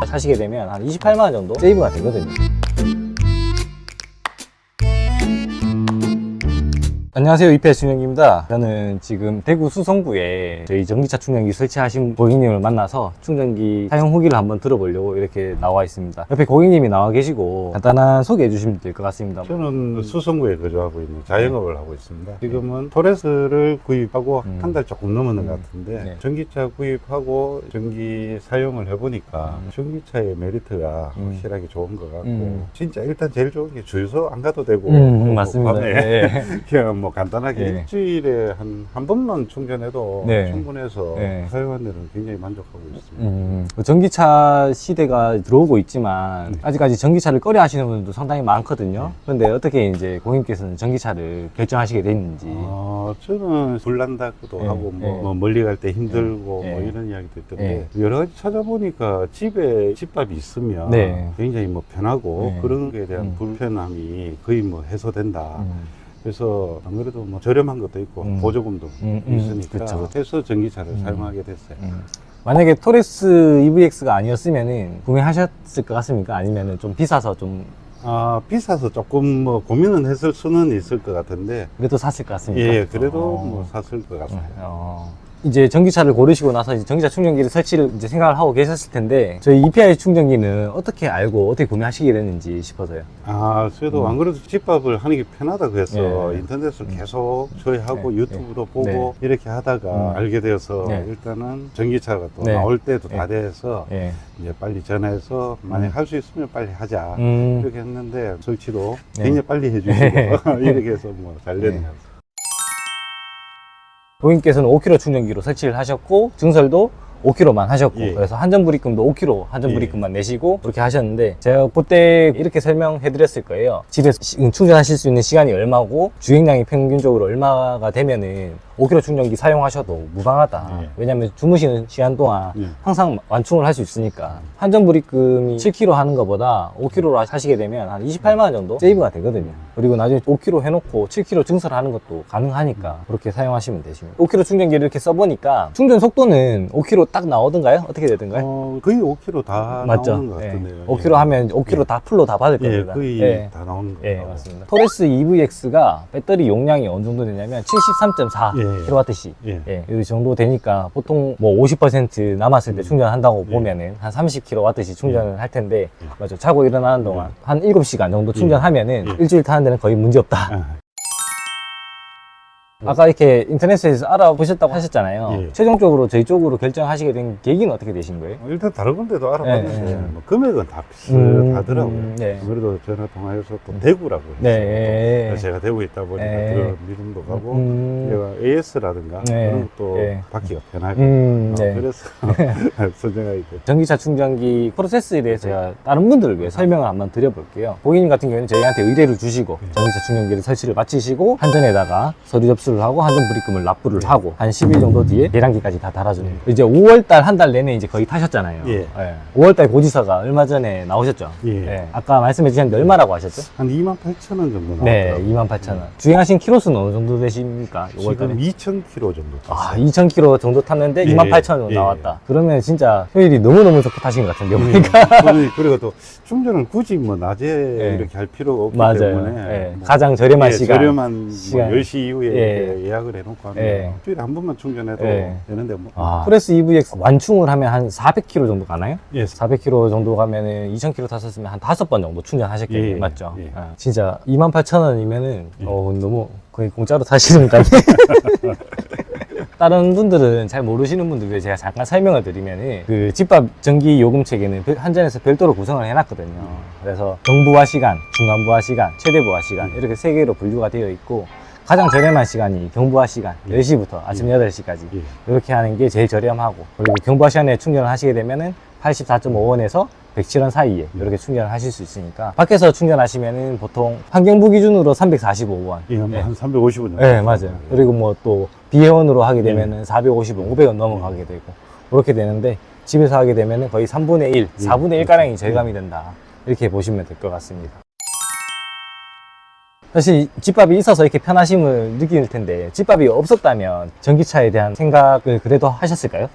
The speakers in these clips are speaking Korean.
사시게 되면 한 28만 원 정도 세이브가 되거든요. 안녕하세요, EPS 충전기입니다. 저는 지금 대구 수성구에 저희 전기차 충전기 설치하신 고객님을 만나서 충전기 사용 후기를 한번 들어보려고 이렇게 나와 있습니다. 옆에 고객님이 나와 계시고 간단한 소개해 주시면 될 것 같습니다. 저는 수성구에 거주하고 있는 자영업을 하고 있습니다. 지금은 토레스를 구입하고 한 달 조금 넘었는 것 같은데 네. 전기차 구입하고 전기 사용을 해보니까 전기차의 메리트가 확실하게 좋은 것 같고 진짜 일단 제일 좋은 게 주유소 안 가도 되고 맞습니다. 밤에 네. 그냥 뭐 간단하게 네. 일주일에 한 번만 충전해도 네. 충분해서 네. 사용하는 데는 굉장히 만족하고 있습니다. 전기차 시대가 들어오고 있지만 아직까지 전기차를 꺼려 하시는 분들도 상당히 많거든요. 그런데 어떻게 이제 고객님께서는 전기차를 결정하시게 됐는지. 저는 불난다고도 네. 하고 네. 뭐 멀리 갈 때 힘들고 네. 뭐 이런 이야기도 있던데 여러 가지 찾아보니까 집에 집밥이 있으면 네. 굉장히 뭐 편하고 네. 그런 거에 대한 불편함이 거의 뭐 해소된다. 그래서 안 그래도 뭐 저렴한 것도 있고 보조금도 있으니까 그쵸. 해서 전기차를 사용하게 됐어요. 만약에 토레스 EVX가 아니었으면은 구매하셨을 것 같습니까? 아니면은 좀 비싸서 좀 비싸서 조금 뭐 고민은 했을 수는 있을 것 같은데 그래도 샀을 것 같습니까? 예, 그래도 뭐 샀을 것 같습니다. 이제 전기차를 고르시고 나서 이제 전기차 충전기를 설치를 이제 생각을 하고 계셨을 텐데 저희 EPI 충전기는 어떻게 알고 어떻게 구매하시게 됐는지 싶어서요. 저도 안 그래도 집밥을 하는 게 편하다고 해서 네. 인터넷을 계속 저희하고 네. 유튜브도 네. 보고 이렇게 하다가 알게 되어서 네. 일단은 전기차가 또 네. 나올 때도 네. 다 돼서 예. 이제 빨리 전화해서 만약 할 수 있으면 빨리 하자 이렇게 했는데 설치도 네. 굉장히 빨리 해주시고 이렇게 해서 뭐 잘 됐네요. 고객님께서는 5kg 충전기로 설치를 하셨고 증설도 5kg만 하셨고 예. 그래서 한전불입금도 5kg 한전불입금만 예. 내시고 그렇게 하셨는데 제가 그때 이렇게 설명해 드렸을 거예요. 집에서 충전하실 수 있는 시간이 얼마고 주행량이 평균적으로 얼마가 되면은 5kg 충전기 사용하셔도 무방하다. 예. 왜냐면 주무시는 시간 동안 예. 항상 완충을 할 수 있으니까 한전불입금이 7kg 하는 것보다 5kg로 하시게 되면 한 28만 원 정도 세이브가 되거든요. 그리고 나중에 5kg 해놓고 7kg 증설하는 것도 가능하니까 그렇게 사용하시면 되십니다. 5kg 충전기를 이렇게 써보니까 충전 속도는 5kg 딱 나오던가요? 어떻게 되던가요? 거의 5kg 다 맞죠? 나오는 것 같은데요. 5kg 하면 5kg 다 풀로 다 받을 예, 겁니다. 거의 예. 다 나오는 것 예, 같아요. 맞습니다. 토레스 EVX가 배터리 용량이 어느 정도 되냐면 73.4 예. kWh. 예. 예, 이 정도 되니까 보통 뭐 50% 남았을 때 충전한다고 보면은 한 30kWh 충전을 할 텐데, 맞죠. 자고 일어나는 동안 한 7시간 정도 충전하면은 일주일 타는 데는 거의 문제 없다. 아까 이렇게 인터넷에서 알아보셨다고 하셨잖아요. 예. 최종적으로 저희 쪽으로 결정하시게 된 계기는 어떻게 되신 거예요? 일단 다른 건데도 알아봤는데 예, 예. 뭐 금액은 다 비슷하더라고요. 네. 그래도 전화 통화해서 또 대구라고 했어요. 네. 그래서 제가 대구에 있다 보니까 네. 그런 믿음도 가고 제가 AS라든가 네. 그런 것도 네. 받기가 편하고 네. 그래서 선정하게 됐어요. 전기차 충전기 프로세스에 대해서 제가 다른 분들을 위해 설명을 한번 드려볼게요. 고객님 같은 경우에는 저희한테 의뢰를 주시고 전기차 충전기를 설치를 마치시고 한전에다가 서류 접수를 하고 한전 불입금을 납부를 하고 한 10일 정도 뒤에 계량기까지 다 달아주는 거예요. 이제 5월달 한 달 내내 이제 거의 타셨잖아요. 예. 5월달 고지서가 얼마 전에 나오셨죠? 예. 아까 말씀해 주셨는데 얼마라고 하셨죠? 한 28,000원 정도 네, 나왔더라고요. 28,000원. 주행하신 키로수는 어느 정도 되십니까? 5월달에? 지금 2,000km 정도 아, 탔어요. 2,000km 정도 탔는데 예, 28,000원 정도 예. 나왔다. 그러면 진짜 효율이 너무너무 좋게 타신 것 같은데, 보니까. 그리고 또 충전을 굳이 뭐 낮에 예. 이렇게 할 필요가 없기 맞아요. 때문에 예. 뭐 가장 저렴한 예, 시간. 저렴한 시간. 뭐 10시 이후에 예. 이렇게 예약을 해놓고 하면 예. 일주일에 한 번만 충전해도 예. 되는데 뭐 토레스 EVX 완충을 하면 한 400km 정도 가나요? 예. 400km 정도 가면은 2000km 탔었으면 한 5번 정도 충전하셨겠네요. 예. 맞죠? 예. 진짜 28,000원이면은 너무 거의 공짜로 타시는 것 같아요. 다른 분들은 잘 모르시는 분들 위해 제가 잠깐 설명을 드리면은 그 집밥 전기 요금 체계는 한전에서 별도로 구성을 해놨거든요. 그래서 경부화 시간, 중간부화 시간, 최대부화 시간 이렇게 세 개로 분류가 되어 있고 가장 저렴한 시간이 경부화 시간 10시부터 아침 8시까지 예. 이렇게 하는 게 제일 저렴하고 그리고 경부화 시간에 충전을 하시게 되면은 84.5원에서 107원 사이에 이렇게 충전을 하실 수 있으니까 밖에서 충전하시면은 보통 환경부 기준으로 345원 예, 한 350원 정도. 네, 맞아요. 그리고 뭐 또 비회원으로 하게 되면은 450원, 500원 넘어가게 되고 그렇게 되는데 집에서 하게 되면은 거의 3분의 1, 4분의 1가량이 절감이 된다. 이렇게 보시면 될 것 같습니다. 사실 집밥이 있어서 이렇게 편하심을 느낄 텐데 집밥이 없었다면 전기차에 대한 생각을 그래도 하셨을까요?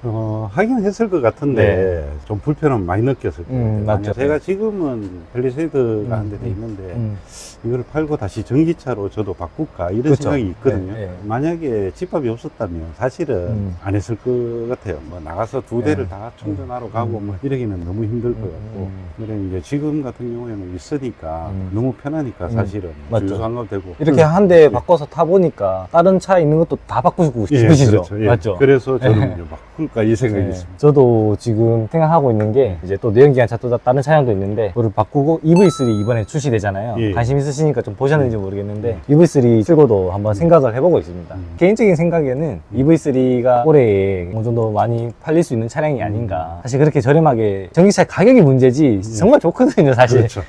하긴 했을 것 같은데 좀 불편함 많이 느꼈을 거예요. 맞죠. 제가 지금은 펠리세이드가 한 대 돼 있는데 이걸 팔고 다시 전기차로 저도 바꿀까 이런 그렇죠. 생각이 있거든요. 네, 네. 만약에 집밥이 없었다면 사실은 안 했을 것 같아요. 뭐 나가서 두 대를 다 충전하러 가고 뭐 이러기는 너무 힘들 것 같고. 그래 이제 지금 같은 경우에는 있으니까 너무 편하니까 사실은 맞죠. 주유소가 되고 이렇게 한 대 바꿔서 타보니까 다른 차 있는 것도 다 바꾸고 싶으시죠? 그렇죠. 맞죠? 그래서 저는 이제 바꿀까 이 생각이 네. 있습니다. 저도 지금 생각하고 있는 게 이제 또 내연기관차 또 다른 차량도 있는데 그거를 바꾸고 EV3 이번에 출시되잖아요. 예. 관심 있으시니까 좀 보셨는지 모르겠는데 EV3 쓸고도 한번 생각을 해보고 있습니다. 개인적인 생각에는 EV3가 올해에 어느 정도 많이 팔릴 수 있는 차량이 아닌가. 사실 그렇게 저렴하게 전기차 가격이 문제지 정말 좋거든요, 사실. 그렇죠.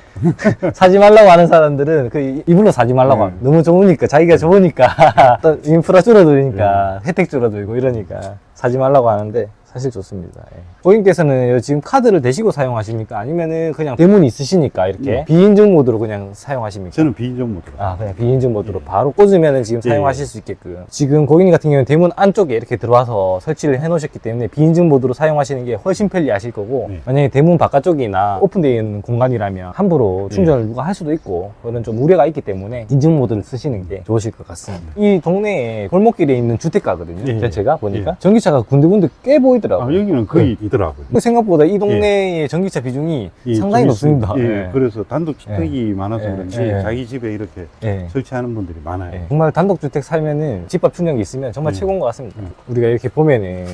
사지 말라고 하는 사람들은 그 이불로 사지 말라고 하면 너무 좋으니까 자기가 좋으니까 또 인프라 줄어드니까 혜택 줄어들고 이러니까 사지 말라고 하는데 사실 좋습니다. 예. 고객님께서는 지금 카드를 대시고 사용하십니까? 아니면은 그냥 대문이 있으시니까 이렇게 비인증 모드로 그냥 사용하십니까? 저는 비인정 모드로. 그냥 비인증 모드로 바로 꽂으면은 지금 사용하실 수 있게끔. 지금 고객님 같은 경우는 대문 안쪽에 이렇게 들어와서 설치를 해 놓으셨기 때문에 비인증 모드로 사용하시는 게 훨씬 편리하실 거고, 만약에 대문 바깥쪽이나 오픈되어 있는 공간이라면 함부로 충전을 누가 할 수도 있고, 그런 좀 우려가 있기 때문에 인증 모드를 쓰시는 게 좋으실 것 같습니다. 이 동네에 골목길에 있는 주택가거든요. 전체가 보니까 전기차가 군데군데 꽤 보이더라고요. 여기는 거의 있더라고요. 생각보다 이 동네의 전기차 비중이 상당히 높습니다. 예, 그래서 단독 주택이 많아서 예, 그런지 예. 자기 집에 이렇게 예. 설치하는 분들이 많아요. 정말 단독주택 살면은 집밥 충전기 있으면 정말 최고인 것 같습니다. 우리가 이렇게 보면은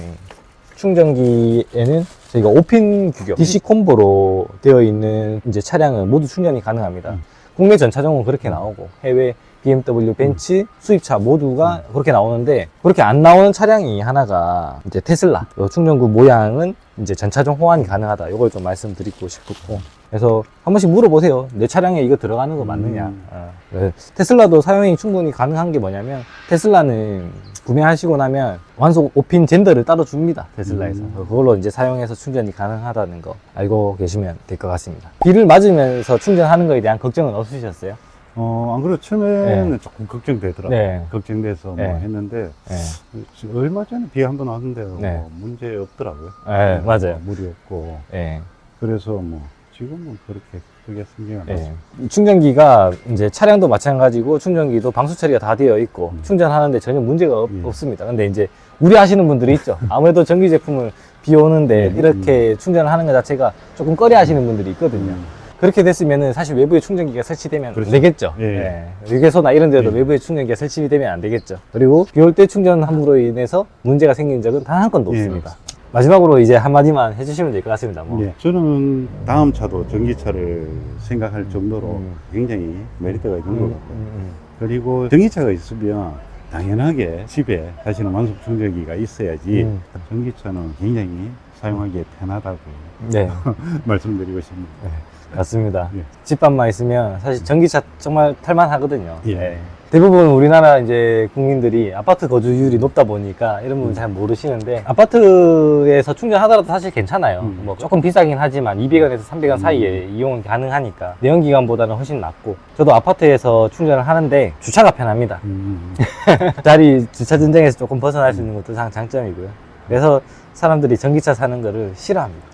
충전기에는 저희가 5핀 규격 DC 콤보로 되어 있는 이제 차량은 모두 충전이 가능합니다. 국내 전차종은 그렇게 나오고 해외 BMW, 벤츠, 수입차 모두가 그렇게 나오는데 그렇게 안 나오는 차량이 하나가 이제 테슬라. 요 충전구 모양은 이제 전차종 호환이 가능하다. 이걸 좀 말씀드리고 싶고. 그래서 한 번씩 물어보세요. 내 차량에 이거 들어가는 거 맞느냐. 네. 테슬라도 사용이 충분히 가능한 게 뭐냐면 테슬라는 구매하시고 나면 완속 5핀 젠더를 따로 줍니다. 테슬라에서. 그걸로 이제 사용해서 충전이 가능하다는 거 알고 계시면 될 것 같습니다. 비를 맞으면서 충전하는 거에 대한 걱정은 없으셨어요? 안 그래도 처음에는 조금 걱정되더라고요. 네. 걱정돼서 네. 뭐 했는데 네. 얼마 전에 비 한 번 왔는데 네. 뭐 문제 없더라고요. 네, 맞아요. 물이 없고 네. 그래서 뭐 지금은 그렇게 크게 신경 안 네. 쓰고 충전기가 이제 차량도 마찬가지고 충전기도 방수 처리가 다 되어 있고 충전하는데 전혀 문제가 없습니다. 근데 이제 우려하시는 분들이 있죠. 아무래도 전기 제품을 비 오는데 이렇게 충전을 하는 것 자체가 조금 꺼려 하시는 분들이 있거든요. 그렇게 됐으면은 사실 외부에 충전기가 설치되면 안 되겠죠. 휴게소나 이런 데도 외부에 충전기가 설치되면 안 되겠죠. 그리고 비 올 때 충전함으로 인해서 문제가 생긴 적은 단 한 건도 없습니다. 마지막으로 이제 한마디만 해주시면 될 것 같습니다. 뭐. 저는 다음 차도 전기차를 생각할 정도로 굉장히 메리트가 있는 것 같고요. 그리고 전기차가 있으면 당연하게 집에 사실은 완속 충전기가 있어야지 전기차는 굉장히 사용하기에 편하다고 네. 말씀드리고 싶습니다. 맞습니다. 예. 집밥만 있으면 사실 전기차 정말 탈만하거든요. 예. 대부분 우리나라 이제 국민들이 아파트 거주율이 높다 보니까 이런 부분 잘 모르시는데 아파트에서 충전하더라도 사실 괜찮아요. 뭐 조금 비싸긴 하지만 200원에서 300원 사이에 이용은 가능하니까 내연기관보다는 훨씬 낫고 저도 아파트에서 충전을 하는데 주차가 편합니다. 자리 주차 전쟁에서 조금 벗어날 수 있는 것도 장점이고요. 그래서 사람들이 전기차 사는 거를 싫어합니다.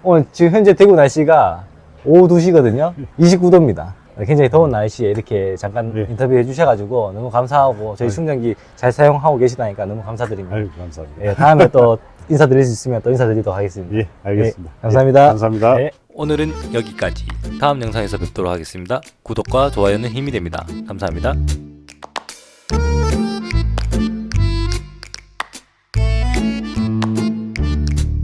오늘 지금 현재 대구 날씨가 오후 2시거든요. 29도입니다. 굉장히 더운 날씨에 이렇게 잠깐 인터뷰해 주셔가지고 너무 감사하고 저희 충전기 잘 사용하고 계시다니까 너무 감사드립니다. 아유, 감사합니다. 예, 다음에 또 인사드릴 수 있으면 또 인사드리도록 하겠습니다. 예, 알겠습니다. 감사합니다. 감사합니다. 네. 오늘은 여기까지. 다음 영상에서 뵙도록 하겠습니다. 구독과 좋아요는 힘이 됩니다. 감사합니다.